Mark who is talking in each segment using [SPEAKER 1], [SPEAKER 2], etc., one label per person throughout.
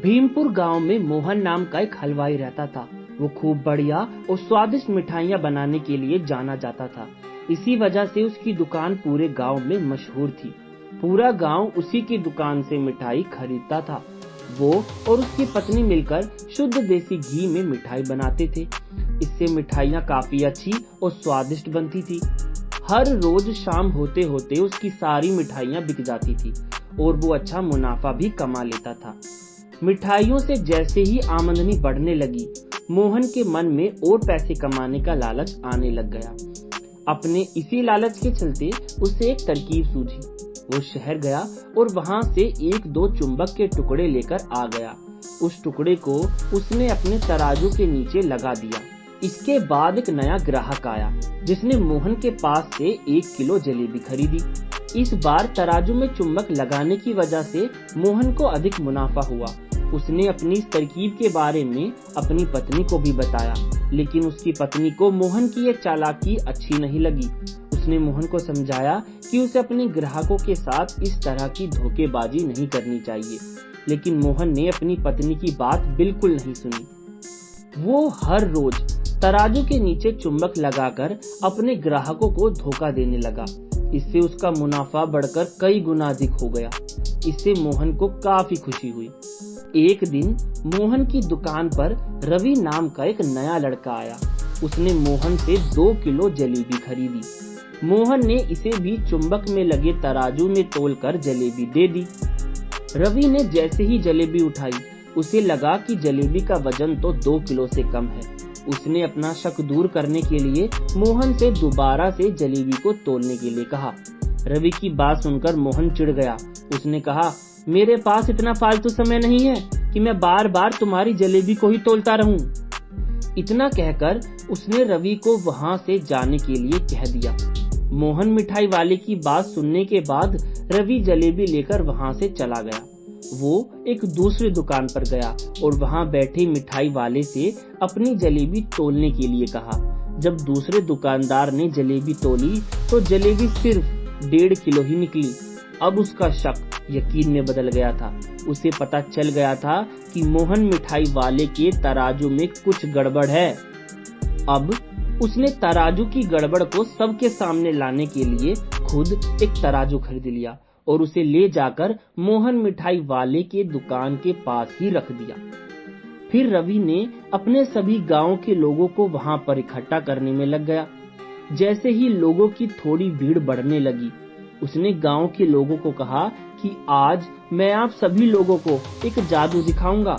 [SPEAKER 1] भीमपुर गांव में मोहन नाम का एक हलवाई रहता था। वो खूब बढ़िया और स्वादिष्ट मिठाइयाँ बनाने के लिए जाना जाता था। इसी वजह से उसकी दुकान पूरे गांव में मशहूर थी। पूरा गांव उसी की दुकान से मिठाई खरीदता था। वो और उसकी पत्नी मिलकर शुद्ध देसी घी में मिठाई बनाते थे। इससे मिठाइयाँ काफी अच्छी और स्वादिष्ट बनती थी। हर रोज शाम होते होते उसकी सारी मिठाइयाँ बिक जाती थी और वो अच्छा मुनाफा भी कमा लेता था। मिठाइयों से जैसे ही आमदनी बढ़ने लगी, मोहन के मन में और पैसे कमाने का लालच आने लग गया। अपने इसी लालच के चलते उसे एक तरकीब सूझी। वो शहर गया और वहां से एक दो चुंबक के टुकड़े लेकर आ गया। उस टुकड़े को उसने अपने तराजू के नीचे लगा दिया। इसके बाद एक नया ग्राहक आया जिसने मोहन के पास से 1 किलो जलेबी खरीदी। इस बार तराजू में चुंबक लगाने की वजह से मोहन को अधिक मुनाफा हुआ। उसने अपनी इस तरकीब के बारे में अपनी पत्नी को भी बताया, लेकिन उसकी पत्नी को मोहन की ये चालाकी अच्छी नहीं लगी। उसने मोहन को समझाया कि उसे अपने ग्राहकों के साथ इस तरह की धोखेबाजी नहीं करनी चाहिए, लेकिन मोहन ने अपनी पत्नी की बात बिल्कुल नहीं सुनी। वो हर रोज तराजू के नीचे चुंबक लगाकर अपने ग्राहकों को धोखा देने लगा। इससे उसका मुनाफा बढ़कर कई गुना अधिक हो गया। इससे मोहन को काफी खुशी हुई। एक दिन मोहन की दुकान पर रवि नाम का एक नया लड़का आया। उसने मोहन से 2 किलो जलेबी खरीदी। मोहन ने इसे भी चुंबक में लगे तराजू में तोलकर जलेबी दे दी। रवि ने जैसे ही जलेबी उठाई, उसे लगा कि जलेबी का वजन तो 2 किलो से कम है। उसने अपना शक दूर करने के लिए मोहन से दोबारा से जलेबी को तोलने के लिए कहा। रवि की बात सुनकर मोहन चिढ़ गया। उसने कहा, मेरे पास इतना फालतू समय नहीं है कि मैं बार बार तुम्हारी जलेबी को ही तोलता रहूं। इतना कहकर उसने रवि को वहां से जाने के लिए कह दिया। मोहन मिठाई वाले की बात सुनने के बाद रवि जलेबी लेकर वहां से चला गया। वो एक दूसरी दुकान पर गया और वहां बैठे मिठाई वाले से अपनी जलेबी तोलने के लिए कहा। जब दूसरे दुकानदार ने जलेबी तोली तो जलेबी सिर्फ 1.5 किलो ही निकली। अब उसका शक यकीन में बदल गया था। उसे पता चल गया था कि मोहन मिठाई वाले के तराजू में कुछ गड़बड़ है। अब उसने तराजू की गड़बड़ को सबके सामने लाने के लिए खुद एक तराजू खरीद लिया और उसे ले जाकर मोहन मिठाई वाले के दुकान के पास ही रख दिया। फिर रवि ने अपने सभी गांव के लोगों को वहां पर इकट्ठा करने में लग गया। जैसे ही लोगों की थोड़ी भीड़ बढ़ने लगी, उसने गांव के लोगों को कहा कि आज मैं आप सभी लोगों को एक जादू दिखाऊंगा।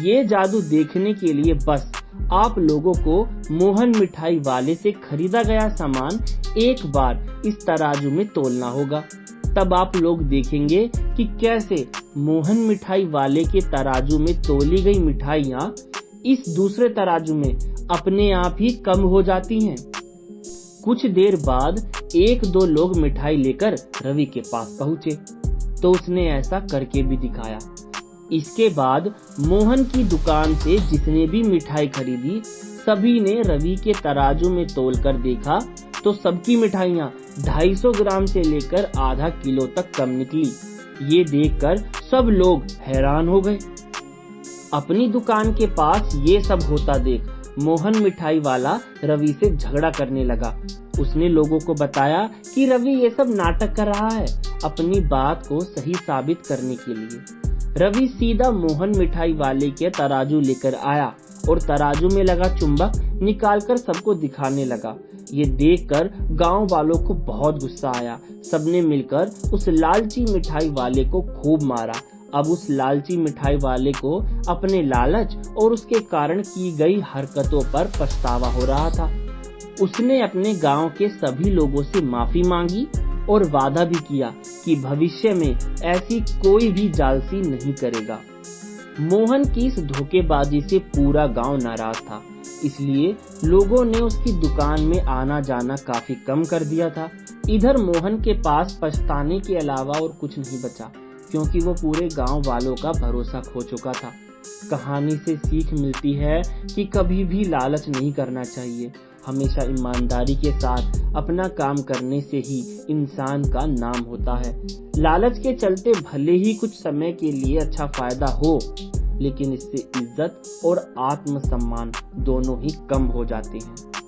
[SPEAKER 1] ये जादू देखने के लिए बस आप लोगों को मोहन मिठाई वाले से खरीदा गया सामान एक बार इस तराजू में तोलना होगा। तब आप लोग देखेंगे कि कैसे मोहन मिठाई वाले के तराजू में तोली गई मिठाइयाँ इस दूसरे तराजू में अपने आप ही कम हो जाती हैं। कुछ देर बाद 1-2 लोग मिठाई लेकर रवि के पास पहुंचे, तो उसने ऐसा करके भी दिखाया। इसके बाद मोहन की दुकान से जिसने भी मिठाई खरीदी, सभी ने रवि के तराजू में तोलकर देखा तो सबकी मिठाइयाँ 250 ग्राम से लेकर आधा किलो तक कम निकली। ये देखकर सब लोग हैरान हो गए। अपनी दुकान के पास ये सब होता देख मोहन मिठाई वाला रवि से झगड़ा करने लगा। उसने लोगों को बताया कि रवि ये सब नाटक कर रहा है अपनी बात को सही साबित करने के लिए। रवि सीधा मोहन मिठाई वाले के तराजू लेकर आया और तराजू में लगा चुंबक निकालकर सबको दिखाने लगा। ये देखकर गांव वालों को बहुत गुस्सा आया। सबने मिलकर उस लालची मिठाई वाले को खूब मारा। अब उस लालची मिठाई वाले को अपने लालच और उसके कारण की गई हरकतों पर पछतावा हो रहा था। उसने अपने गांव के सभी लोगों से माफी मांगी और वादा भी किया कि भविष्य में ऐसी कोई भी जालसी नहीं करेगा। मोहन की इस धोखेबाजी से पूरा गांव नाराज था, इसलिए लोगों ने उसकी दुकान में आना जाना काफी कम कर दिया था। इधर मोहन के पास पछताने के अलावा और कुछ नहीं बचा, क्योंकि वो पूरे गांव वालों का भरोसा खो चुका था। कहानी से सीख मिलती है कि कभी भी लालच नहीं करना चाहिए। हमेशा ईमानदारी के साथ अपना काम करने से ही इंसान का नाम होता है। लालच के चलते भले ही कुछ समय के लिए अच्छा फायदा हो, लेकिन इससे इज्जत और आत्मसम्मान दोनों ही कम हो जाते हैं।